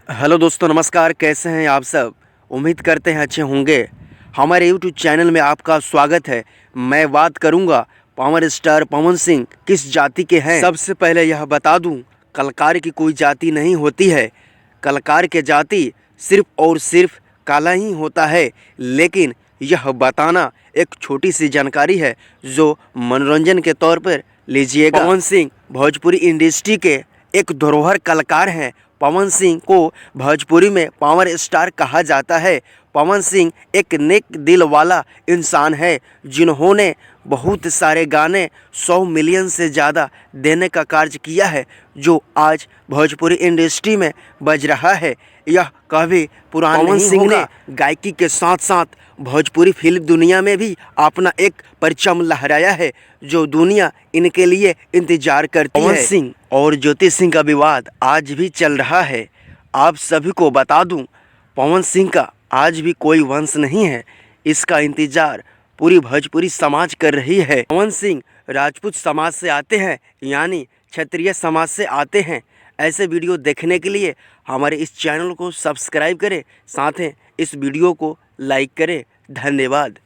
Hello दोस्तों, नमस्कार। कैसे हैं आप सब? उम्मीद करते हैं अच्छे होंगे। हमारे यूट्यूब चैनल में आपका स्वागत है। मैं बात करूंगा पावर स्टार पवन सिंह किस जाति के हैं। सबसे पहले यह बता दूं, कलाकार की कोई जाति नहीं होती है। कलाकार के जाति सिर्फ और सिर्फ काला ही होता है। लेकिन यह बताना एक छोटी सी जानकारी है जो मनोरंजन के तौर पर लीजिएगा। पवन सिंह भोजपुरी इंडस्ट्री के एक धरोहर कलाकार हैं। पवन सिंह को भोजपुरी में पावर स्टार कहा जाता है। पवन सिंह एक नेक दिल वाला इंसान है जिन्होंने बहुत सारे गाने 100 मिलियन से ज़्यादा देने का कार्य किया है, जो आज भोजपुरी इंडस्ट्री में बज रहा है। यह कभी पुराना नहीं होगा। पवन सिंह ने गायकी के साथ साथ भोजपुरी फिल्म दुनिया में भी अपना एक परचम लहराया है, जो दुनिया इनके लिए इंतजार करती है। पवन सिंह और ज्योति सिंह का विवाद आज भी चल रहा है। आप सभी को बता दूं, पवन सिंह का आज भी कोई वंश नहीं है। इसका इंतजार पूरी भोजपुरी समाज कर रही है। पवन सिंह राजपूत समाज से आते हैं, यानी क्षत्रिय समाज से आते हैं। ऐसे वीडियो देखने के लिए हमारे इस चैनल को सब्सक्राइब करें, साथ ही इस वीडियो को लाइक करें। धन्यवाद।